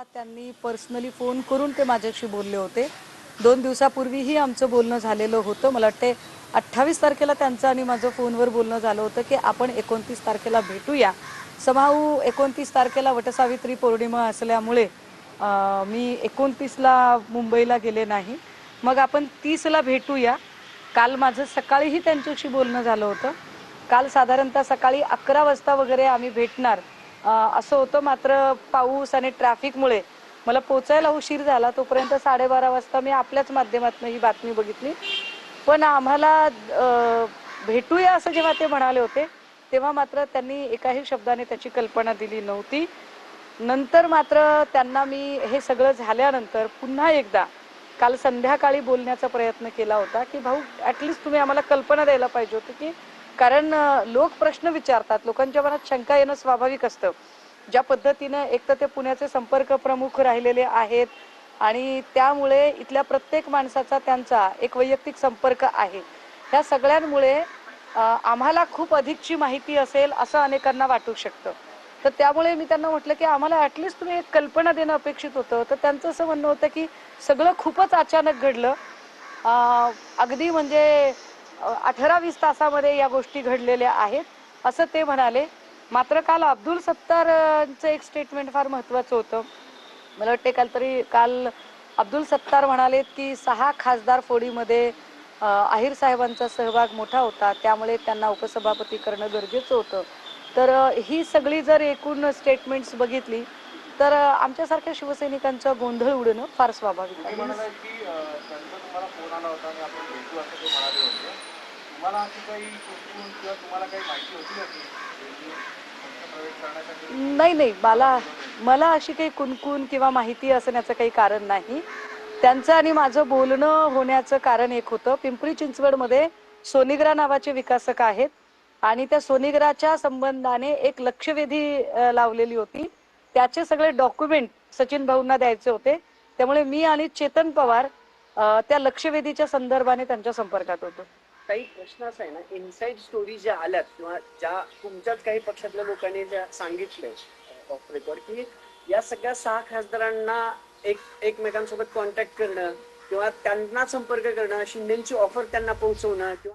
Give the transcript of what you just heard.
मला त्यांनी personally phone करून ते माझ्याशी बोलले होते. 2 दिवसापूर्वीही आमचं बोलणं झालेलं होतं. मला वाटते 28 तारखेला त्यांचं आणि माझं फोनवर बोलणं झालं होतं की आपण 29 तारखेला भेटूया. समाऊ 29 तारखेला वटसावित्री पौर्णिमा असल्यामुळे मी 29ला मुंबईला गेले नाही. मग आपण 30ला भेटूया. काल माझं सकाळीही त्यांच्याशी बोलणं झालं होतं. काल साधारणतः सकाळी 11 वाजता वगैरे आम्ही भेटणार असं होतं. मात्र पाऊस आणि ट्रॅफिकमुळे मला पोचायला उशीर झाला. तोपर्यंत 12:30 वाजता मी आपल्याच माध्यमातून ही बातमी बघितली. पण आम्हाला भेटूया असं जेव्हा ते म्हणाले होते तेव्हा मात्र त्यांनी एकाही शब्दाने त्याची कल्पना दिली नव्हती. नंतर मात्र त्यांना मी हे सगळं झाल्यानंतर पुन्हा एकदा काल संध्याकाळी बोलण्याचा प्रयत्न केला होता की भाऊ ॲटलिस्ट तुम्ही आम्हाला कल्पना द्यायला पाहिजे होती की कारण लोक प्रश्न विचारतात, लोकांच्या मनात शंका येणं स्वाभाविक असतं. ज्या पद्धतीनं एक तर ते पुण्याचे संपर्क प्रमुख राहिलेले आहेत आणि त्यामुळे इथल्या प्रत्येक माणसाचा त्यांचा एक वैयक्तिक संपर्क आहे. ह्या सगळ्यांमुळे आम्हाला खूप अधिकची माहिती असेल असं अनेकांना वाटू शकतं. तर त्यामुळे मी त्यांना म्हटलं की आम्हाला ॲटलिस्ट तुम्ही एक कल्पना देणं अपेक्षित होतं. तर त्यांचं असं म्हणणं होतं की सगळं खूपच अचानक घडलं. अगदी म्हणजे 18-20 तासामध्ये या गोष्टी घडलेल्या आहेत असं ते म्हणाले. मात्र काल अब्दुल सत्तारचं एक स्टेटमेंट फार महत्त्वाचं होतं. मला वाटते काल अब्दुल सत्तार म्हणालेत की 6 खासदार फोडीमध्ये आहिर साहेबांचा सहभाग मोठा होता, त्यामुळे त्यांना उपसभापती करणं गरजेचं होतं. तर ही सगळी जर एकूण स्टेटमेंट्स बघितली तर आमच्यासारख्या शिवसैनिकांचा गोंधळ उडणं फार स्वाभाविक आहे. म्हणाले की त्यांचा तुम्हाला फोन आला होता आणि आपण भेटू असं ते म्हणाले होते. तुम्हाला अशी काही कुठून किंवा तुम्हाला काही माहिती होती का की प्रवेश करण्यासाठी नाही नाही, मला अशी काही कुणकुण किंवा माहिती असण्याचं काही कारण नाही. त्यांचं आणि माझं बोलणं होण्याचं कारण एक होतं. पिंपरी चिंचवडमध्ये सोनिग्रा नावाचे विकासक आहेत आणि त्या सोनिग्राच्या संबंधाने एक लक्षवेधी लावलेली होती. त्याचे सगळे डॉक्युमेंट सचिन भाऊंना द्यायचे होते. त्यामुळे मी आणि चेतन पवार त्या लक्षवेधीच्या संदर्भाने त्यांच्या संपर्कात होतो. काही प्रश्न असा आहे ना, इनसाइड स्टोरी ज्या आल्यात किंवा ज्या तुमच्याच काही पक्षातल्या लोकांनी ज्या सांगितलंय ऑफ रेकॉर्ड की या सगळ्या 6 खासदारांना एकमेकांसोबत कॉन्टॅक्ट करणं किंवा त्यांना संपर्क करणं, शिंदेची ऑफर त्यांना पोहोचवणं किंवा